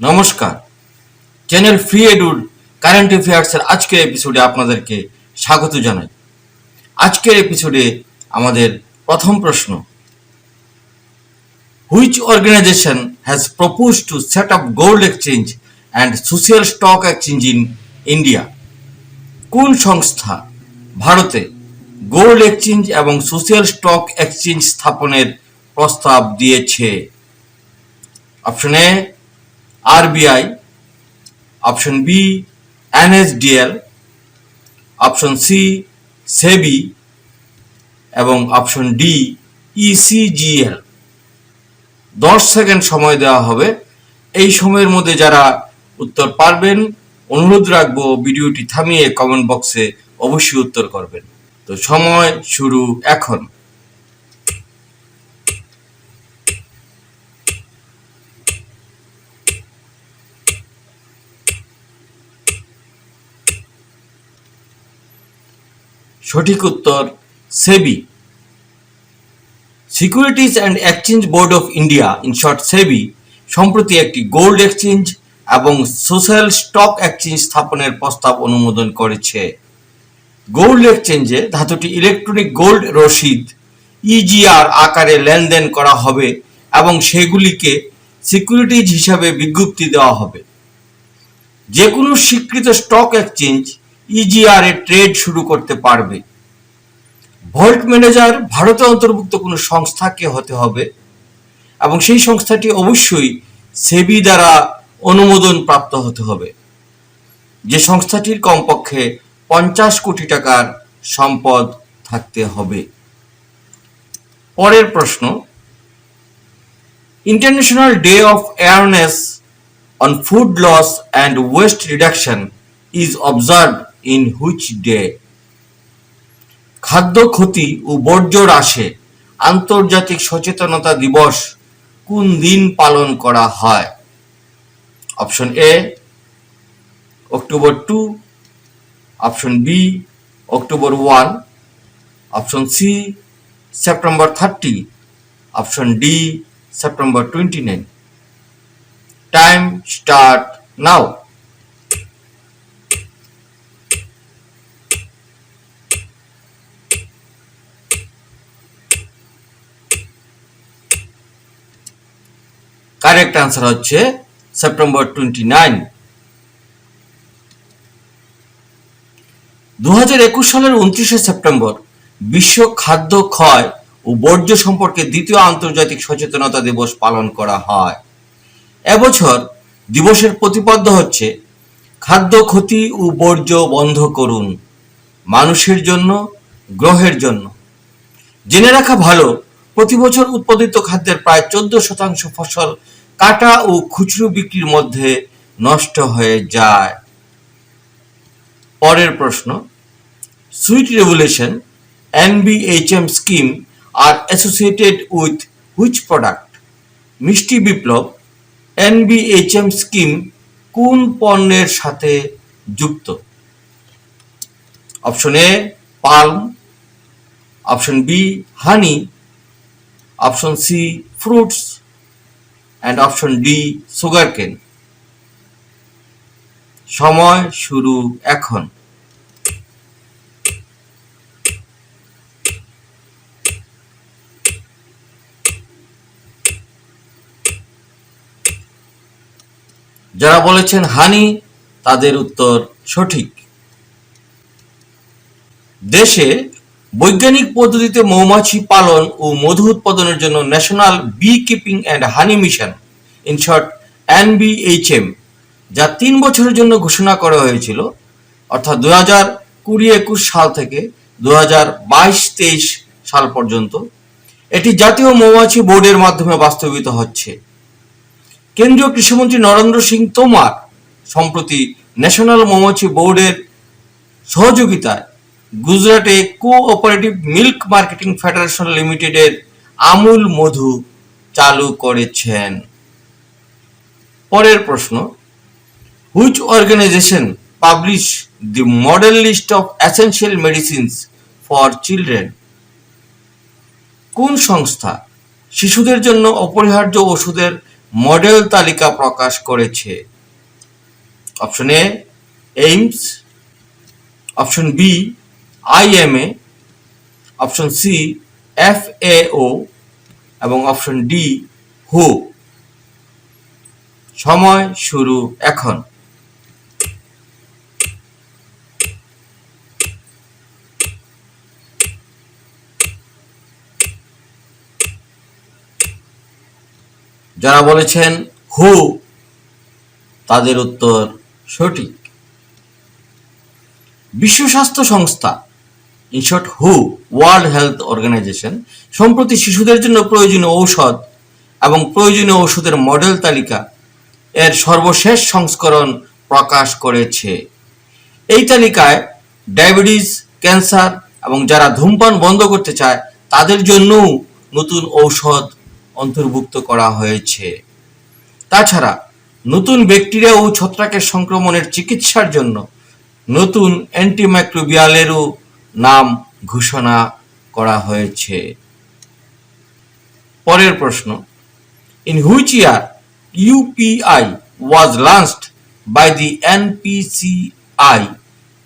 নমস্কার, channel free এডুর current অ্যাফেয়ার্সের আজকের এপিসোডে আপনাদেরকে স্বাগত জানাই। আজকের এপিসোডে আমাদের প্রথম প্রশ্ন, which organization has proposed to set up gold exchange and social stock exchange in India? কোন সংস্থা ভারতে গোল্ড এক্সচেঞ্জ এবং সোশ্যাল স্টক এক্সচেঞ্জ স্থাপনের প্রস্তাব দিয়েছে? Option A RBI, option B NSDL, option C SEBI এবং অপশন ডি ইসিজিএল। 10 সেকেন্ড সময় দেওয়া হবে। এই সময়ের মধ্যে যারা উত্তর পারবেন অনুরোধ রাখবো ভিডিওটি থামিয়ে কমেন্ট বক্সে অবশ্যই উত্তর করবেন। তো সময় শুরু এখন। সঠিক উত্তর SEBI. Securities and exchange board of India, in short SEBI, সম্প্রতি একটি গোল্ড এক্সচেঞ্জ এবং সোশ্যাল স্টক এক্সচেঞ্জ স্থাপনের প্রস্তাব অনুমোদন করেছে। গোল্ড এক্সচেঞ্জে ধাতুটি ইলেকট্রনিক গোল্ড রসিদ ইজিআর আকারে লেনদেন করা হবে এবং সেগুলিকে সিকিউরিটিজ হিসাবে বিজ্ঞপ্তি দেওয়া হবে। যে কোনো স্বীকৃত স্টক এক্সচেঞ্জ ইজিআর এ ট্রেড শুরু করতে পারবে। ভল্ট ম্যানেজার ভারতে অন্তর্ভুক্ত কোনো সংস্থাকে হতে হবে এবং সেই সংস্থাটি অবশ্যই সেবি দ্বারা অনুমোদন প্রাপ্ত হতে হবে। যে সংস্থাটির কমপক্ষে 50 কোটি টাকার সম্পদ থাকতে হবে। পরের প্রশ্ন, international day of awareness on food loss and waste reduction is observed in which day? খাদ্য ক্ষতি ও বর্জ্য হ্রাসে আন্তর্জাতিক সচেতনতা দিবস কোন দিন পালন করা হয়? Option A October 2, option B October 1, option C September 30, option D September 29। Time start now. Correct answer হচ্ছে সেপ্টেম্বর 29। 2021 সালের 29শে সেপ্টেম্বর বিশ্ব খাদ্য ক্ষয় ও বর্জ্য সম্পর্কে দ্বিতীয় আন্তর্জাতিক সচেতনতা দিবস পালন করা হয়। এবছর দিবসের প্রতিপাদ্য হচ্ছে খাদ্য ক্ষতি ও বর্জ্য বন্ধ করুন, মানুষের জন্য, গ্রহের জন্য। জেনে রাখা ভালো, প্রতি বছর উৎপাদিত খাদ্যের প্রায় 14% ফসল কাটা ও খুচরো বিক্রির মধ্যে নষ্ট হয়ে যায়। পরের প্রশ্ন, sweet revolution NBHM scheme are associated with which product? মিষ্টি বিপ্লব NBHM স্কিম কোন পণ্যের সাথে যুক্ত? Option A palm, option B honey, option C fruits and option D sugarcane. সময় শুরু এখন। যারা বলেছেন হানি তাদের উত্তর সঠিক। দেশে বৈজ্ঞানিক পদ্ধতিতে মৌমাছি পালন ও মধু উৎপাদনের জন্য national bee keeping and honey mission, in short NBHM, যা 3 বছরের জন্য ঘোষণা করা হয়েছিল, অর্থাৎ 2020-21 সাল থেকে 2022-23 সাল পর্যন্ত, এটি জাতীয় মৌমাছি বোর্ডের মাধ্যমে বাস্তবায়িত হচ্ছে। কেন্দ্রীয় কৃষিমন্ত্রী নরেন্দ্র সিং তোমর সম্প্রতি ন্যাশনাল মৌমাছি বোর্ডের সহযোগিতায় গুজরাটে কোঅপারেটিভ মিল্ক মার্কেটিং ফেডারেশন লিমিটেডের আমুল মধু চালু করেছেন। পরের প্রশ্ন, which organisation publish the model list of essential medicines for children? কোন সংস্থা শিশুদের জন্য অপরিহার্য ওষুধের মডেল তালিকা প্রকাশ করেছে? Option A AIIMS, option B IMA, option C FAO এবং অপশন ডি হু। সময় শুরু এখন। যারা বলেছেন হু, তাদের উত্তর সঠিক। বিশ্ব স্বাস্থ্য সংস্থা, ইন শর্ট হু, ওয়ার্ল্ড হেলথ অর্গানাইজেশন, সম্প্রতি শিশুদের জন্য প্রয়োজনীয় ঔষধ এবং প্রয়োজনীয় ওষুধের মডেল তালিকা এর সর্বশেষ সংস্করণ প্রকাশ করেছে। এই তালিকায় ডায়াবেটিস, ক্যান্সার এবং যারা ধূমপান বন্ধ করতে চায় তাদের জন্যও নতুন ঔষধ অন্তর্ভুক্ত করা হয়েছে। তাছাড়া নতুন ব্যাকটেরিয়া ও ছত্রাকের সংক্রমণের চিকিৎসার জন্য নতুন অ্যান্টিমাইক্রোবিয়ালেরও নাম ঘোষণা করা হয়েছে। পরের প্রশ্ন, in which year UPI was launched by the NPCI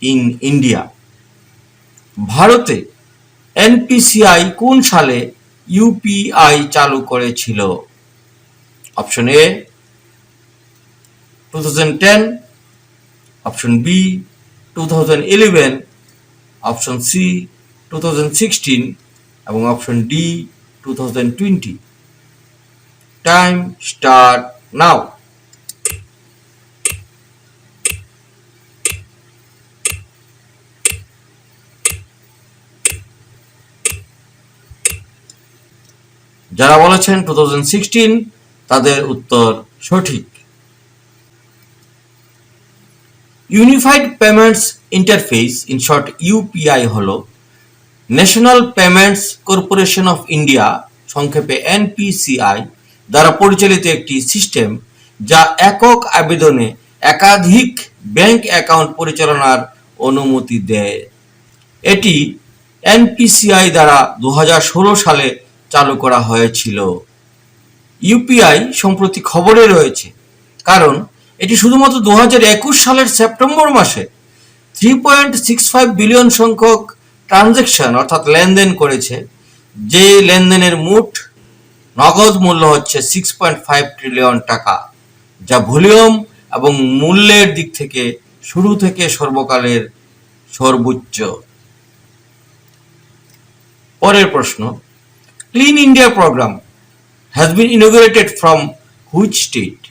in India? ভারতে NPCI কোন সালে UPI চালু করেছিল? Option A 2010, option B 2011, option C 2016 এবং option D 2020। Time start now. যারা বলেছেন 2016, তাদের উত্তর সঠিক। Unified payments interface, in short UPI হল National Payments Corporation of India, সংক্ষেপে NPCI দ্বারা পরিচালিত একটি সিস্টেম যা একক আবেদনে একাধিক ব্যাংক অ্যাকাউন্ট পরিচালনার অনুমতি দেয়। এটি NPCI দ্বারা 2016 সালে চালু করা হয়েছিল। UPI সম্প্রতি খবরে রয়েছে কারণ এটি শুধুমাত্র 2021 সালের সেপ্টেম্বর মাসে 3.65 বিলিয়ন সংখ্যক ট্রানজ্যাকশন অর্থাৎ লেনদেন করেছে, যে লেনদেনের মোট নগদ মূল্য হচ্ছে 6.5 ট্রিলিয়ন টাকা, যা ভলিউম এবং মূল্যের দিক থেকে শুরু থেকে সর্বকালের সর্বোচ্চ। পরের প্রশ্ন, clean India programme has been inaugurated from which state?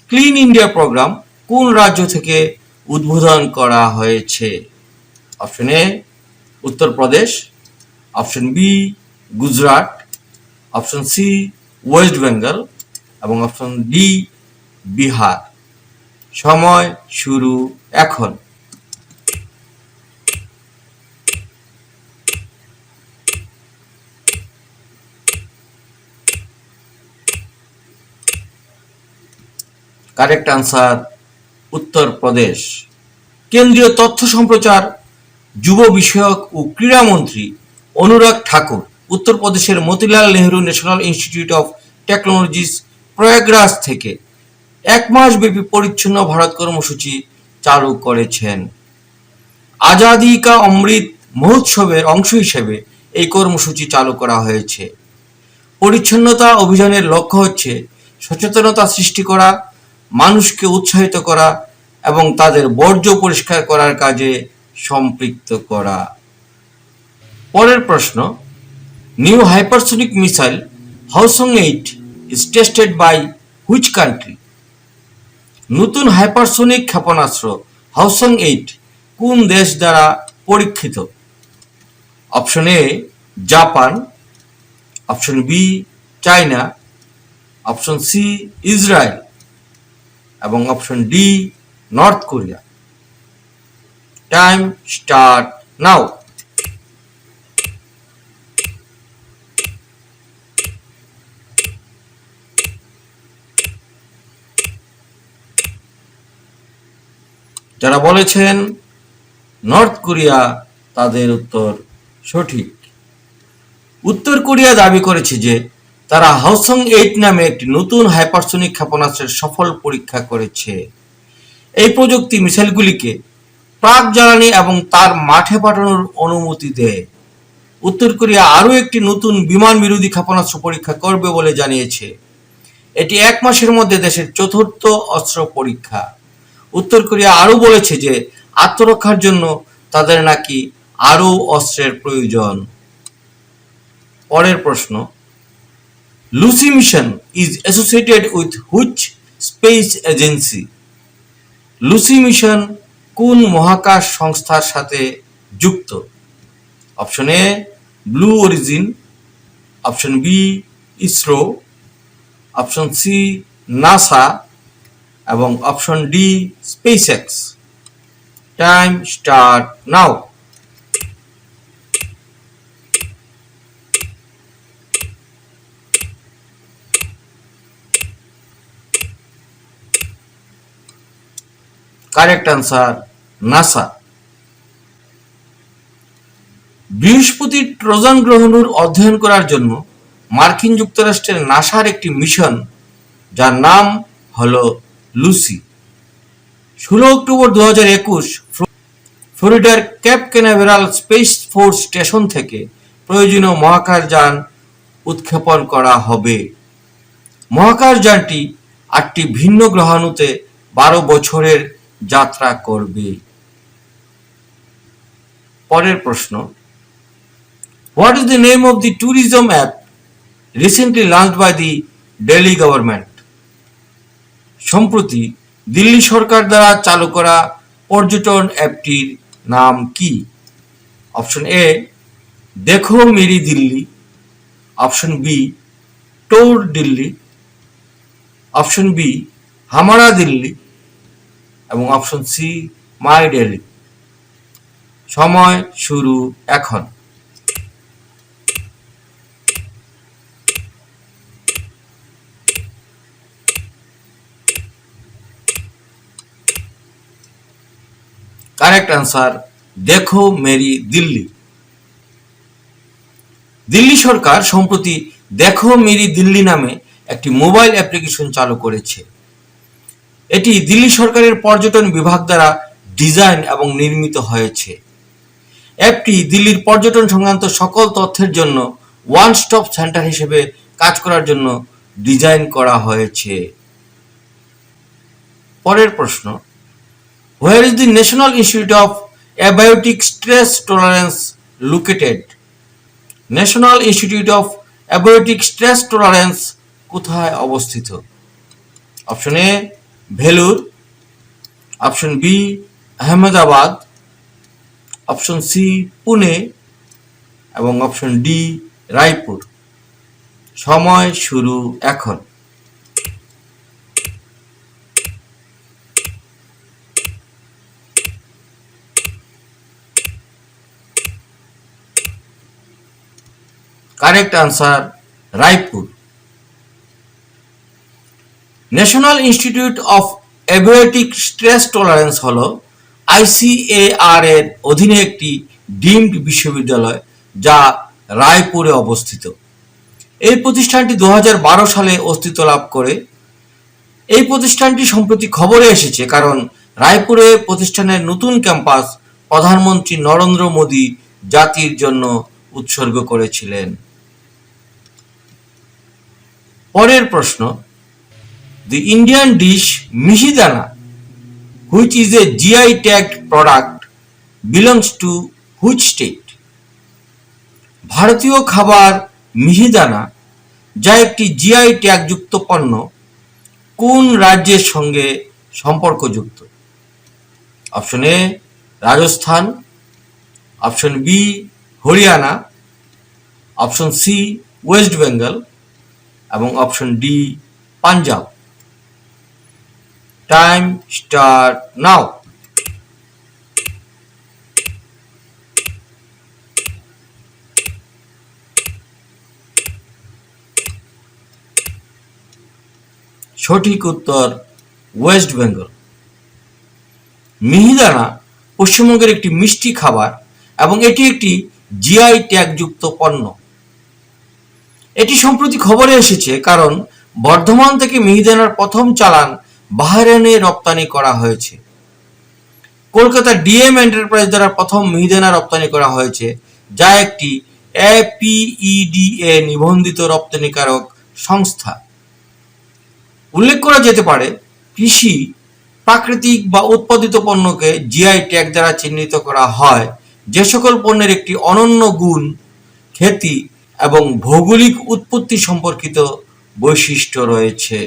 Clean India programme কোন রাজ্য থেকে উদ্বোধন করা হয়েছে? Option A Uttar Pradesh, option B Gujarat, option C West Bengal এবং অপশন ডি বিহার। সময় শুরু এখন। Correct answer Uttar Pradesh. কেন্দ্রীয় তথ্য সম্প্রচার, যুব বিষয়ক ও ক্রীড়ামন্ত্রী অনুরাগ ঠাকুর উত্তরপ্রদেশের Motilal Nehru national Institute of technologies Prayagraj থেকে 1 মাস ব্যাপী পরিচ্ছন্ন ভারত কর্মসূচি চালু করেছেন। আজাদি কা অমৃত মহোৎসবের অংশ হিসেবে এই কর্মসূচি চালু করা হয়েছে। পরিচ্ছন্নতা অভিযানের লক্ষ্য হচ্ছে সচেতনতা সৃষ্টি করা, মানুষকে উৎসাহিত করা এবং তাদের বর্জ্য পরিষ্কার করার কাজে সম্পৃক্ত করা। পরের প্রশ্ন, নিউ হাইপারসোনিক মিসাইল হাওসং-8 is tested by which country? নতুন হাইপারসোনিক ক্ষেপণাস্ত্র হাওসং-8 কোন দেশ দ্বারা পরীক্ষিত? Option A Japan, option B China, option C Israel এবং option D North Korea. Time start now. যারা বলেছেন নর্থ কোরিয়া, তাদের উত্তর সঠিক। উত্তর কোরিয়া দাবি করেছে যে তারা হাওসং-8 নামে একটি নতুন হাইপারসোনিক ক্ষেপণাস্ত্রের সফল পরীক্ষা করেছে। এই প্রযুক্তি মিসাইলগুলিকে প্রাক-জ্বালানি এবং তার মাঠে পাঠানোর অনুমতি দেয়। উত্তর কোরিয়া আরও একটি নতুন বিমান বিরোধী ক্ষেপণাস্ত্র পরীক্ষা করবে বলে জানিয়েছে। এটি 1 মাসের মধ্যে দেশের চতুর্থ অস্ত্র পরীক্ষা। উত্তর কোরিয়া আরও বলেছে যে আত্মরক্ষার জন্য তাদের নাকি আরও অস্ত্রের প্রয়োজন। পরের প্রশ্ন, Lucy mission is associated with which space agency? Lucy mission কোন মহাকাশ সংস্থার সাথে যুক্ত? Option A Blue Origin, option B ISRO, option C NASA এবং option D SpaceX. Time start now. Correct answer NASA. বৃহস্পতির ট্রোজান গ্রহাণুর অধ্যয়ন করার জন্য মার্কিন যুক্তরাষ্ট্রের নাসার একটি মিশন, যার নাম হল লুসি, 16 অক্টোবর 2021 ফ্লোরিডার Cape Canaveral Space Force Station থেকে প্রয়োজনীয় মহাকাশযান উৎক্ষেপণ করা হবে। মহাকাশযানটি 8টি ভিন্ন গ্রহাণুতে 12 বছরের যাত্রা করবে। পরের প্রশ্ন, what is the name of the tourism app recently launched by the Delhi government? সম্প্রতি দিল্লি সরকার দ্বারা চালু করা পর্যটন অ্যাপটির নাম কি? Option A Dekho Meri Delhi, option B tour Delhi, option B Hamara Delhi এবং অপশন সি মাই দিল্লি। সময় শুরু এখন। কারেক্ট আনসার দেখো মেরি দিল্লি। দিল্লি সরকার সম্প্রতি দেখো মেরি দিল্লি নামে একটি মোবাইল অ্যাপ্লিকেশন চালু করেছে। এটি দিল্লি সরকারের পর্যটন বিভাগ দ্বারা ডিজাইন এবং নির্মিত হয়েছে। অ্যাপটি দিল্লির পর্যটন সংক্রান্ত সকল তথ্যের জন্য ওয়ান স্টপ সেন্টার হিসেবে কাজ করার জন্য ডিজাইন করা হয়েছে। পরের প্রশ্ন, where is the National Institute of Abiotic Stress Tolerance located? National Institute of Abiotic Stress Tolerance কোথায় অবস্থিত? Option A Vellore, option B Ahmedabad, option C Pune এবং অপশন ডি রায়পুর। সময় শুরু এখন। Correct answer Raipur. National Institute of Abiotic Stress Tolerance হল ICAR এর অধীনে একটি ডিমড বিশ্ববিদ্যালয়, যা রায়পুরে অবস্থিত। এই প্রতিষ্ঠানটি 2012 সালে অস্তিত্ব লাভ করে। এই প্রতিষ্ঠানটি সম্প্রতি খবরে এসেছে কারণ রায়পুরে প্রতিষ্ঠানের নতুন ক্যাম্পাস প্রধানমন্ত্রী নরেন্দ্র মোদী জাতির জন্য উৎসর্গ করেছিলেন। পরের প্রশ্ন, the Indian dish mihidana which is a GI tagged product belongs to which state? ভারতীয় খাবার মিহিদানা, যা একটি জিআই ট্যাগযুক্ত পণ্য, কোন রাজ্যের সঙ্গে সম্পর্কযুক্ত? Option A Rajasthan, option B Haryana, option C West Bengal এবং option D Punjab. Time start now. সঠিক উত্তর ওয়েস্ট বেঙ্গল। মিহিদানা পশ্চিমবঙ্গের একটি মিষ্টি খাবার এবং এটি একটি জিআই ট্যাগযুক্ত পণ্য। এটি সম্প্রতি খবরে এসেছে কারণ বর্ধমান থেকে মিহিদানার প্রথম চালান বাহরাইনে রপ্তানি করা হয়েছে। কলকাতা ডিএম এন্টারপ্রাইজ দ্বারা প্রথম মিহিদানা রপ্তানি করা হয়েছে, যা একটি APEDA নিবন্ধিত রপ্তানিকারক সংস্থা। উল্লেখ করা যেতে পারে, কৃষি, প্রাকৃতিক বা উৎপাদিত পণ্যকে জিআই ট্যাগ দ্বারা চিহ্নিত করা হয় যে সকল পণ্যের একটি অনন্য গুণ, খ্যাতি এবং ভৌগোলিক উৎপত্তি সম্পর্কিত বৈশিষ্ট্য রয়েছে।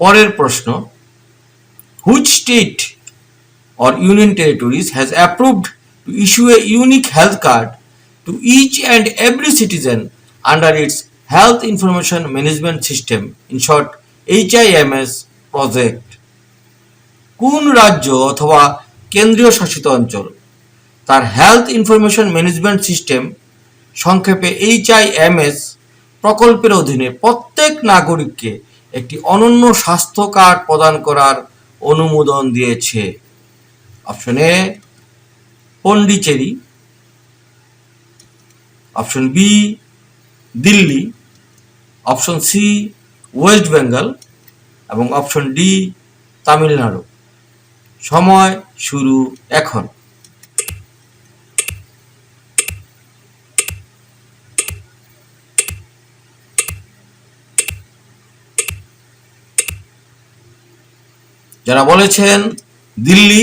পরের প্রশ্ন, which state or union territories has approved to issue a unique health card to each and every citizen under its Health Information Management System, in short HIMS project? কোন রাজ্য অথবা কেন্দ্রীয় শাসিত অঞ্চল তার হেলথ ইনফরমেশন ম্যানেজমেন্ট সিস্টেম, সংক্ষেপে HIMS প্রকল্পের অধীনে প্রত্যেক নাগরিককে একটি অনন্য স্বাস্থ্য কার্ড প্রদান করার অনুমোদন দিয়েছে? Option A Pondicherry, option B Delhi, option C West Bengal এবং অপশন ডি তামিলনাড়ু। সময় শুরু এখন। যারা বলেছেন দিল্লি,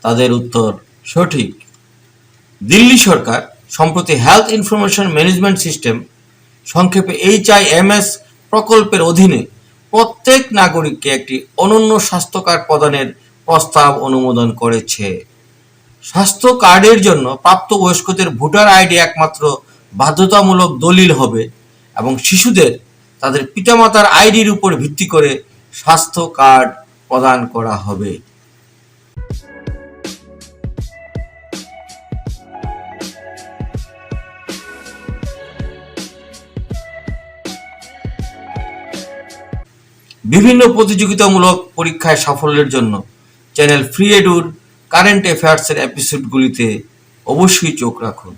তাদের উত্তর সঠিক। দিল্লি সরকার সম্প্রতি হেলথ ইনফরমেশন ম্যানেজমেন্ট সিস্টেম, সংক্ষেপে HIMS প্রকল্পের অধীনে প্রত্যেক নাগরিককে একটি অনন্য স্বাস্থ্য কার্ড প্রদানের প্রস্তাব অনুমোদন করেছে। স্বাস্থ্য কার্ডের জন্য প্রাপ্তবয়স্কদের ভোটার আইডি একমাত্র বাধ্যতামূলক দলিল হবে এবং শিশুদের তাদের পিতামাতার আইডির উপর ভিত্তি করে স্বাস্থ্য কার্ড প্রদান করা হবে। বিভিন্ন প্রতিযোগিতামূলক পরীক্ষায় সাফল্যের জন্য চ্যানেল ফ্রি এডুর কারেন্ট অ্যাফেয়ার্সের এপিসোডগুলিতে অবশ্যই চোখ রাখুন।